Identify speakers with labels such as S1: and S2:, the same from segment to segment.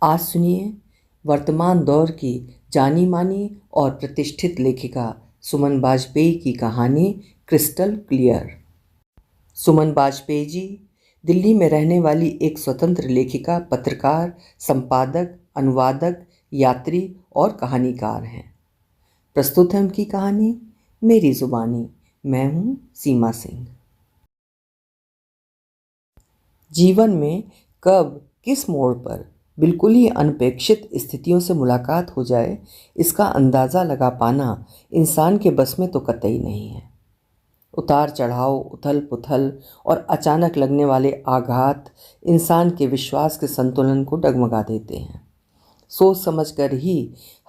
S1: आज सुनिए वर्तमान दौर की जानी मानी और प्रतिष्ठित लेखिका सुमन बाजपेयी की कहानी क्रिस्टल क्लियर। सुमन बाजपेयी जी दिल्ली में रहने वाली एक स्वतंत्र लेखिका, पत्रकार, संपादक, अनुवादक, यात्री और कहानीकार हैं। प्रस्तुत है उनकी कहानी मेरी जुबानी। मैं हूँ सीमा सिंह। जीवन में कब किस मोड़ पर बिल्कुल ही अनपेक्षित स्थितियों से मुलाकात हो जाए, इसका अंदाज़ा लगा पाना इंसान के बस में तो कतई नहीं है। उतार चढ़ाव, उथल पुथल और अचानक लगने वाले आघात इंसान के विश्वास के संतुलन को डगमगा देते हैं। सोच समझकर ही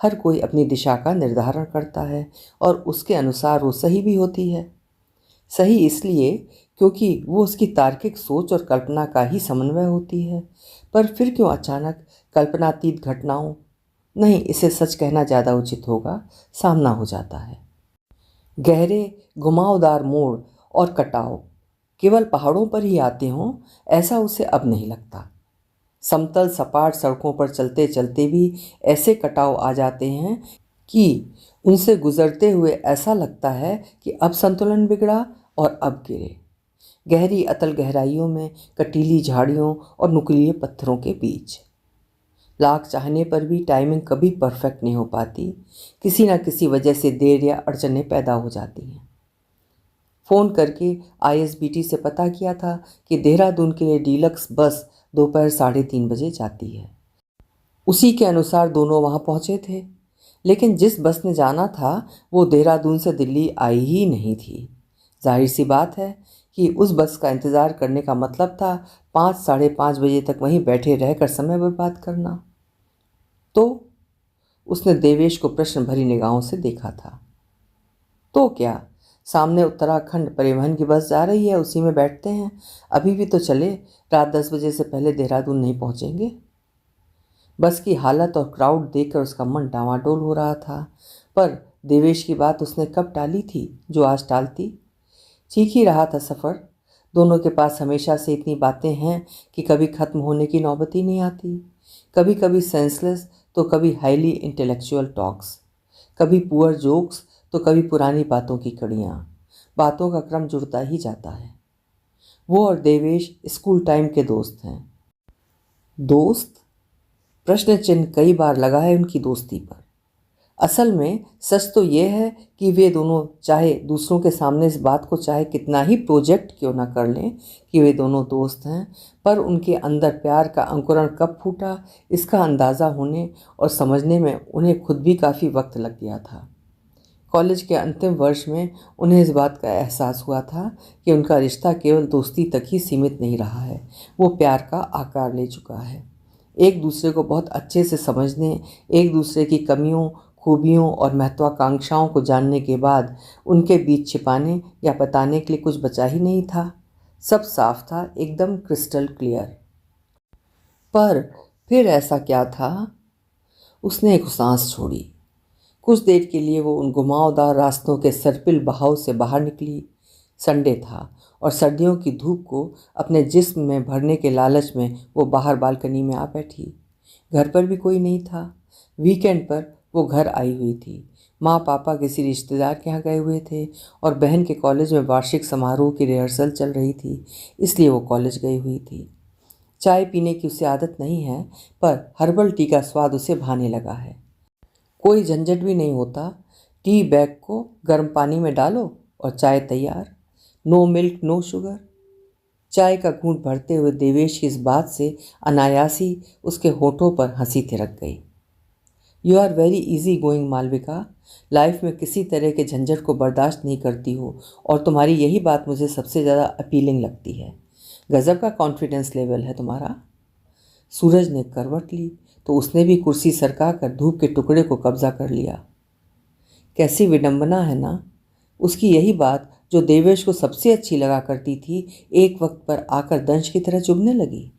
S1: हर कोई अपनी दिशा का निर्धारण करता है और उसके अनुसार वो सही भी होती है। सही इसलिए क्योंकि वो उसकी तार्किक सोच और कल्पना का ही समन्वय होती है। पर फिर क्यों अचानक कल्पनातीत घटनाओं, नहीं इसे सच कहना ज़्यादा उचित होगा, सामना हो जाता है। गहरे घुमावदार मोड़ और कटाव केवल पहाड़ों पर ही आते हों, ऐसा उसे अब नहीं लगता। समतल सपाट सड़कों पर चलते चलते भी ऐसे कटाव आ जाते हैं कि उनसे गुजरते हुए ऐसा लगता है कि अब संतुलन बिगड़ा और अब गिरे। गहरी अतल गहराइयों में, कटीली झाड़ियों और नुकीले पत्थरों के बीच लाख चाहने पर भी टाइमिंग कभी परफेक्ट नहीं हो पाती। किसी न किसी वजह से देर या अड़चनें पैदा हो जाती हैं। फ़ोन करके ISBT से पता किया था कि देहरादून के लिए डीलक्स बस दोपहर 3:30 बजे जाती है। उसी के अनुसार दोनों वहाँ पहुँचे थे, लेकिन जिस बस ने जाना था वो देहरादून से दिल्ली आई ही नहीं थी। जाहिर सी बात है कि उस बस का इंतज़ार करने का मतलब था 5 साढ़े 5 बजे तक वहीं बैठे रहकर समय बर्बाद करना। तो उसने देवेश को प्रश्न भरी निगाहों से देखा था। तो क्या, सामने उत्तराखंड परिवहन की बस जा रही है, उसी में बैठते हैं। अभी भी तो चले, रात 10 बजे से पहले देहरादून नहीं पहुँचेंगे। बस की हालत और क्राउड देखकर उसका मन डावाडोल हो रहा था। पर देवेश की बात उसने कब टाली थी जो आज टालती। ठीक ही रहा था सफ़र। दोनों के पास हमेशा से इतनी बातें हैं कि कभी ख़त्म होने की नौबत ही नहीं आती। कभी कभी सेंसलेस तो कभी हाईली इंटेलेक्चुअल टॉक्स, कभी पुअर जोक्स तो कभी पुरानी बातों की कड़ियाँ। बातों का क्रम जुड़ता ही जाता है। वो और देवेश स्कूल टाइम के दोस्त हैं। दोस्त? प्रश्न चिन्ह कई बार लगा है उनकी दोस्ती पर। असल में सच तो ये है कि वे दोनों चाहे दूसरों के सामने इस बात को चाहे कितना ही प्रोजेक्ट क्यों ना कर लें कि वे दोनों दोस्त हैं, पर उनके अंदर प्यार का अंकुरण कब फूटा, इसका अंदाज़ा होने और समझने में उन्हें खुद भी काफ़ी वक्त लग गया था। कॉलेज के अंतिम वर्ष में उन्हें इस बात का एहसास हुआ था कि उनका रिश्ता केवल दोस्ती तक ही सीमित नहीं रहा है, वो प्यार का आकार ले चुका है। एक दूसरे को बहुत अच्छे से समझने, एक दूसरे की कमियों, खूबियों और महत्वाकांक्षाओं को जानने के बाद उनके बीच छिपाने या बताने के लिए कुछ बचा ही नहीं था। सब साफ था, एकदम क्रिस्टल क्लियर। पर फिर ऐसा क्या था? उसने एक सांस छोड़ी। कुछ देर के लिए वो उन घुमावदार रास्तों के सर्पिल बहाव से बाहर निकली। संडे था और सर्दियों की धूप को अपने जिस्म में भरने के लालच में वो बाहर बालकनी में आ बैठी। घर पर भी कोई नहीं था। वीकेंड पर वो घर आई हुई थी। माँ पापा किसी रिश्तेदार के यहाँ गए हुए थे और बहन के कॉलेज में वार्षिक समारोह की रिहर्सल चल रही थी, इसलिए वो कॉलेज गई हुई थी। चाय पीने की उसे आदत नहीं है, पर हर्बल टी का स्वाद उसे भाने लगा है। कोई झंझट भी नहीं होता। टी बैग को गर्म पानी में डालो और चाय तैयार। No milk no sugar. चाय का घूंट भरते हुए देवेश की इस बात से अनायासी उसके होठों पर हंसी थिरक गई। You are very easy going Malvika. Life में किसी तरह के झंझट को बर्दाश्त नहीं करती हो और तुम्हारी यही बात मुझे सबसे ज़्यादा अपीलिंग लगती है। गज़ब का कॉन्फिडेंस लेवल है तुम्हारा। सूरज ने करवट ली तो उसने भी कुर्सी सरका कर धूप के टुकड़े को कब्जा कर लिया। कैसी विडंबना है ना। उसकी यही बात जो देवेश को सबसे अच्छी लगा करती थी, एक वक्त पर आकर दंश की तरह चुभने लगी।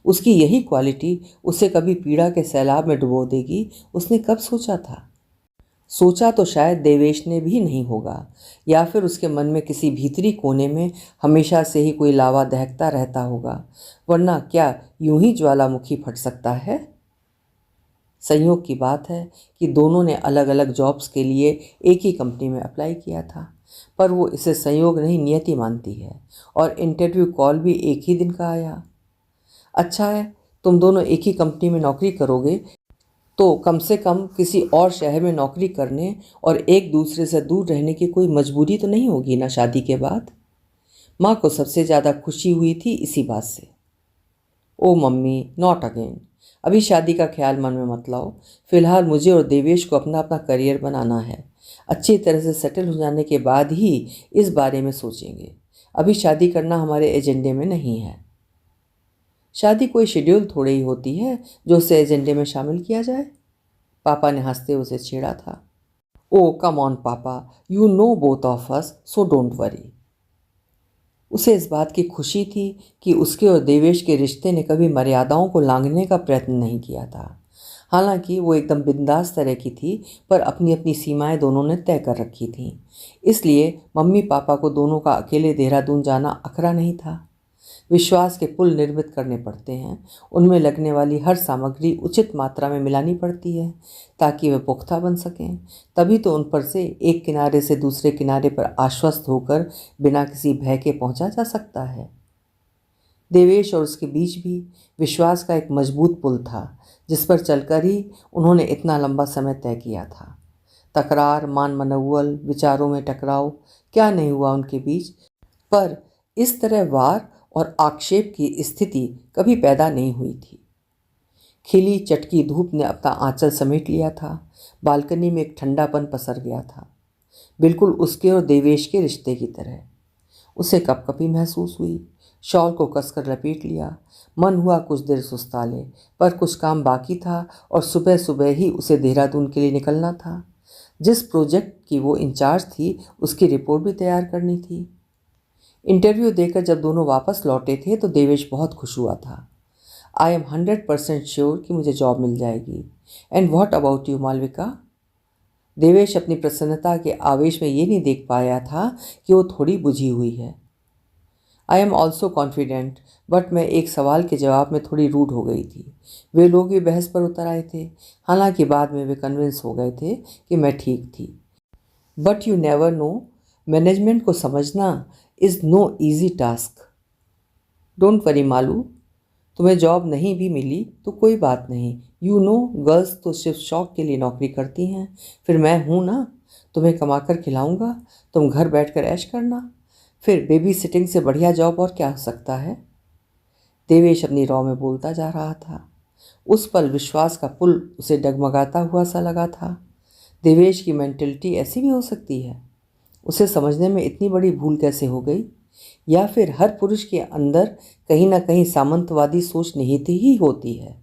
S1: उसकी यही क्वालिटी उसे कभी पीड़ा के सैलाब में डुबो देगी, उसने कब सोचा था? सोचा तो शायद देवेश ने भी नहीं होगा, या फिर उसके मन में किसी भीतरी कोने में हमेशा से ही कोई लावा दहकता रहता होगा, वरना क्या यूं ही ज्वालामुखी फट सकता है? संयोग की बात है कि दोनों ने अलग अलग जॉब्स के लिए एक ही कंपनी में अप्लाई किया था, पर वो इसे संयोग नहीं नियति मानती है और इंटरव्यू कॉल भी एक ही दिन का आया। अच्छा है, तुम दोनों एक ही कंपनी में नौकरी करोगे तो कम से कम किसी और शहर में नौकरी करने और एक दूसरे से दूर रहने की कोई मजबूरी तो नहीं होगी ना शादी के बाद। माँ को सबसे ज़्यादा खुशी हुई थी इसी बात से। ओ मम्मी, नॉट अगेन। अभी शादी का ख्याल मन में मत लाओ। फिलहाल मुझे और देवेश को अपना अपना करियर बनाना है। अच्छी तरह से सेटल हो जाने के बाद ही इस बारे में सोचेंगे। अभी शादी करना हमारे एजेंडे में नहीं है। शादी कोई शेड्यूल थोड़ी ही होती है जो उसे एजेंडे में शामिल किया जाए। पापा ने हंसते उसे छेड़ा था। ओ कम ऑन पापा, you know both of us, so don't worry. उसे इस बात की खुशी थी कि उसके और देवेश के रिश्ते ने कभी मर्यादाओं को लांघने का प्रयत्न नहीं किया था। हालांकि वो एकदम बिंदास तरह की थी, पर अपनी अपनी सीमाएं दोनों ने तय कर रखी थीं। इसलिए मम्मी पापा को दोनों का अकेले देहरादून जाना अखरा नहीं था। विश्वास के पुल निर्मित करने पड़ते हैं। उनमें लगने वाली हर सामग्री उचित मात्रा में मिलानी पड़ती है ताकि वे पुख्ता बन सकें। तभी तो उन पर से एक किनारे से दूसरे किनारे पर आश्वस्त होकर बिना किसी भय के पहुंचा जा सकता है। देवेश और उसके बीच भी विश्वास का एक मजबूत पुल था जिस पर चलकर ही उन्होंने इतना लंबा समय तय किया था। तकरार, मान मनौवल, विचारों में टकराव, क्या नहीं हुआ उनके बीच, पर इस तरह वार और आक्षेप की स्थिति कभी पैदा नहीं हुई थी। खिली चटकी धूप ने अपना आंचल समेट लिया था। बालकनी में एक ठंडापन पसर गया था, बिल्कुल उसके और देवेश के रिश्ते की तरह। उसे कपकपी महसूस हुई। शॉल को कसकर लपेट लिया। मन हुआ कुछ देर सुस्ता ले, पर कुछ काम बाकी था और सुबह सुबह ही उसे देहरादून के लिए निकलना था। जिस प्रोजेक्ट की वो इंचार्ज थी उसकी रिपोर्ट भी तैयार करनी थी। इंटरव्यू देकर जब दोनों वापस लौटे थे तो देवेश बहुत खुश हुआ था। आई एम 100% श्योर कि मुझे जॉब मिल जाएगी। And what about you Malvika? Devesh अपनी प्रसन्नता के आवेश में ये नहीं देख पाया था कि वो थोड़ी बुझी हुई है। I am also confident, but मैं एक सवाल के जवाब में थोड़ी रूड हो गई थी। वे लोग भी बहस पर उतर आए थे। हालांकि बाद में वे कन्विंस हो गए थे कि मैं ठीक थी। But you never know, management को समझना is no easy task. Don't worry Malu, तुम्हें जॉब नहीं भी मिली तो कोई बात नहीं। यू नो, गर्ल्स तो सिर्फ शौक के लिए नौकरी करती हैं। फिर मैं हूँ ना, तुम्हें कमाकर खिलाऊंगा, तुम घर बैठकर ऐश करना। फिर बेबी सिटिंग से बढ़िया जॉब और क्या हो सकता है? देवेश अपनी रॉ में बोलता जा रहा था। उस पल विश्वास का पुल उसे डगमगाता हुआ सा लगा था। देवेश की मेंटलिटी ऐसी भी हो सकती है? उसे समझने में इतनी बड़ी भूल कैसे हो गई? या फिर हर पुरुष के अंदर कहीं ना कहीं सामंतवादी सोच निहित ही होती है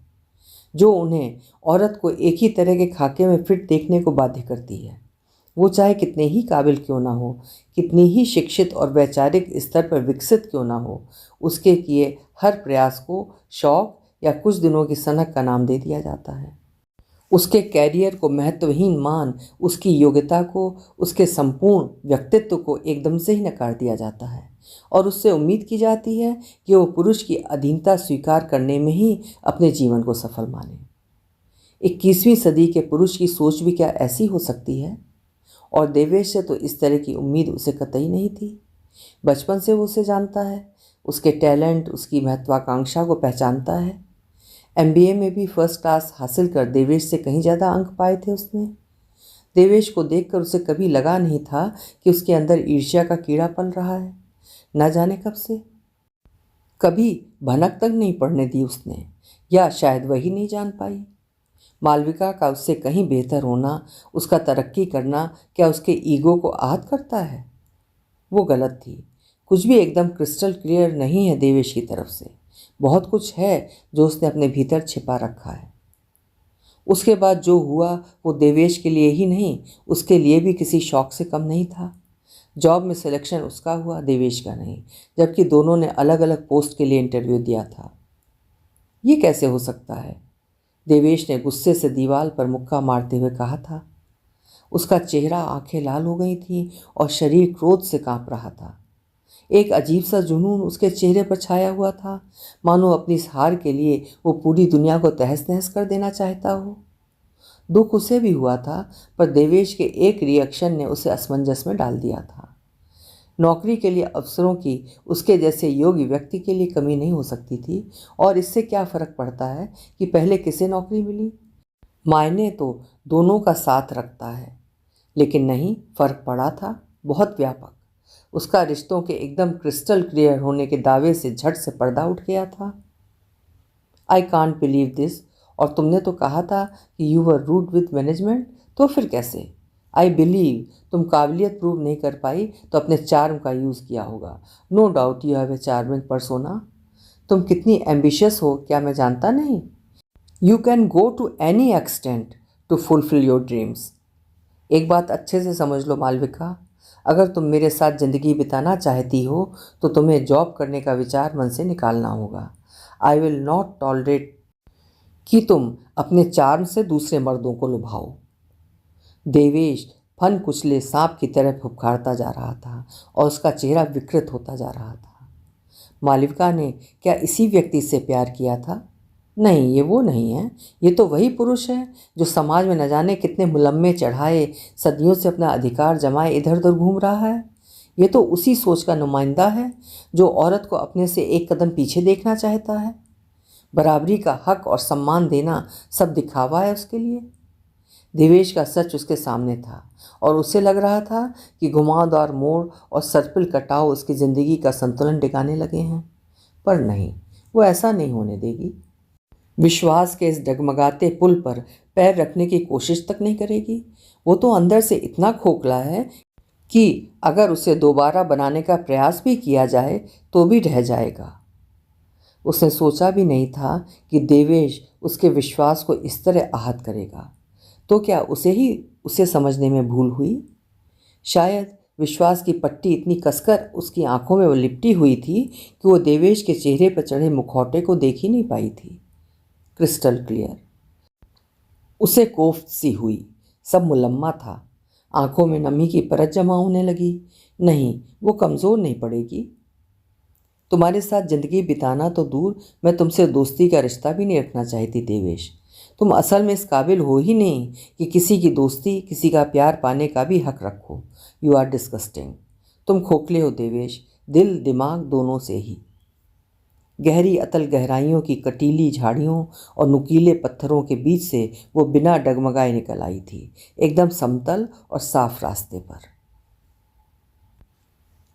S1: जो उन्हें औरत को एक ही तरह के खाके में फिट देखने को बाध्य करती है। वो चाहे कितने ही काबिल क्यों ना हो, कितनी ही शिक्षित और वैचारिक स्तर पर विकसित क्यों ना हो, उसके किए हर प्रयास को शौक या कुछ दिनों की सनक का नाम दे दिया जाता है। उसके कैरियर को महत्वहीन मान उसकी योग्यता को, उसके संपूर्ण व्यक्तित्व को एकदम से ही नकार दिया जाता है और उससे उम्मीद की जाती है कि वो पुरुष की अधीनता स्वीकार करने में ही अपने जीवन को सफल माने। 21वीं सदी के पुरुष की सोच भी क्या ऐसी हो सकती है? और देवेश से तो इस तरह की उम्मीद उसे कतई नहीं थी। बचपन से वो उसे जानता है, उसके टैलेंट, उसकी महत्वाकांक्षा को पहचानता है। MBA में भी फर्स्ट क्लास हासिल कर देवेश से कहीं ज़्यादा अंक पाए थे उसने। देवेश को देखकर उसे कभी लगा नहीं था कि उसके अंदर ईर्ष्या का कीड़ा पल रहा है। न जाने कब से, कभी भनक तक नहीं पड़ने दी उसने, या शायद वही नहीं जान पाई। मालविका का उससे कहीं बेहतर होना, उसका तरक्की करना क्या उसके ईगो को आहत करता है? वो गलत थी। कुछ भी एकदम क्रिस्टल क्लियर नहीं है देवेश की तरफ से। बहुत कुछ है जो उसने अपने भीतर छिपा रखा है। उसके बाद जो हुआ वो देवेश के लिए ही नहीं, उसके लिए भी किसी शौक से कम नहीं था। जॉब में सिलेक्शन उसका हुआ, देवेश का नहीं, जबकि दोनों ने अलग अलग पोस्ट के लिए इंटरव्यू दिया था। ये कैसे हो सकता है? देवेश ने गुस्से से दीवार पर मुक्का मारते हुए कहा था। उसका चेहरा, आंखें लाल हो गई थीं और शरीर क्रोध से कांप रहा था। एक अजीब सा जुनून उसके चेहरे पर छाया हुआ था, मानो अपनी इस हार के लिए वो पूरी दुनिया को तहस नहस कर देना चाहता हो। दुख उसे भी हुआ था, पर देवेश के एक रिएक्शन ने उसे असमंजस में डाल दिया था। नौकरी के लिए अवसरों की उसके जैसे योग्य व्यक्ति के लिए कमी नहीं हो सकती थी, और इससे क्या फ़र्क पड़ता है कि पहले किसे नौकरी मिली। मायने तो दोनों का साथ रखता है। लेकिन नहीं, फ़र्क पड़ा था, बहुत व्यापक। उसका रिश्तों के एकदम क्रिस्टल क्लियर होने के दावे से झट से पर्दा उठ गया था। I can't believe this. और तुमने तो कहा था कि you were rude with management, तो फिर कैसे? आई बिलीव तुम काबिलियत प्रूव नहीं कर पाई तो अपने चार्म का यूज़ किया होगा। No doubt you have a charming persona. तुम कितनी एम्बिशियस हो क्या मैं जानता नहीं? You can go to any extent to fulfil your dreams. एक बात अच्छे से समझ लो मालविका, अगर तुम मेरे साथ ज़िंदगी बिताना चाहती हो तो तुम्हें जॉब करने का विचार मन से निकालना होगा। आई विल नॉट टॉलरेट कि तुम अपने चार्म से दूसरे मर्दों को लुभाओ। देवेश फन कुचले सांप की तरह फुफकारता जा रहा था और उसका चेहरा विकृत होता जा रहा था। मालविका ने क्या इसी व्यक्ति से प्यार किया था? नहीं, ये वो नहीं है। ये तो वही पुरुष है जो समाज में न जाने कितने मुलम्मे चढ़ाए, सदियों से अपना अधिकार जमाए इधर उधर घूम रहा है। ये तो उसी सोच का नुमाइंदा है जो औरत को अपने से एक कदम पीछे देखना चाहता है। बराबरी का हक और सम्मान देना सब दिखावा है उसके लिए। देवेश का सच उसके सामने था और उसे लग रहा था कि घुमावदार मोड़ और सर्पिल कटाव उसकी ज़िंदगी का संतुलन टिकाने लगे हैं। पर नहीं, वो ऐसा नहीं होने देगी। विश्वास के इस डगमगाते पुल पर पैर रखने की कोशिश तक नहीं करेगी। वो तो अंदर से इतना खोखला है कि अगर उसे दोबारा बनाने का प्रयास भी किया जाए तो भी ढह जाएगा। उसने सोचा भी नहीं था कि देवेश उसके विश्वास को इस तरह आहत करेगा। तो क्या उसे समझने में भूल हुई? शायद विश्वास की पट्टी इतनी कसकर उसकी आंखों में लिपटी हुई थी कि वो देवेश के चेहरे पर चढ़े मुखौटे को देख ही नहीं पाई थी। Crystal clear. उसे कोफ्त सी हुई, सब मुलम्मा था। आंखों में नमी की परत जमा होने लगी। नहीं, वो कमज़ोर नहीं पड़ेगी। तुम्हारे साथ ज़िंदगी बिताना तो दूर, मैं तुमसे दोस्ती का रिश्ता भी नहीं रखना चाहती देवेश। तुम असल में इस काबिल हो ही नहीं कि किसी की दोस्ती, किसी का प्यार पाने का भी हक रखो। You are disgusting. तुम खोखले हो देवेश, दिल दिमाग दोनों से ही। गहरी अतल गहराइयों की कटीली झाड़ियों और नुकीले पत्थरों के बीच से वो बिना डगमगाए निकल आई थी, एकदम समतल और साफ रास्ते पर।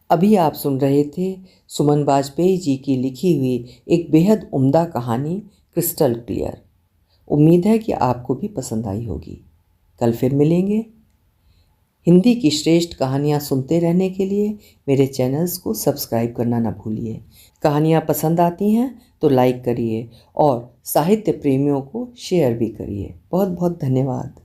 S1: अभी आप सुन रहे थे सुमन बाजपेयी जी की लिखी हुई एक बेहद उम्दा कहानी क्रिस्टल क्लियर। उम्मीद है कि आपको भी पसंद आई होगी। कल फिर मिलेंगे। हिंदी की श्रेष्ठ कहानियाँ सुनते रहने के लिए मेरे चैनल्स को सब्सक्राइब करना ना भूलिए। कहानियाँ पसंद आती हैं तो लाइक करिए और साहित्य प्रेमियों को शेयर भी करिए। बहुत बहुत धन्यवाद।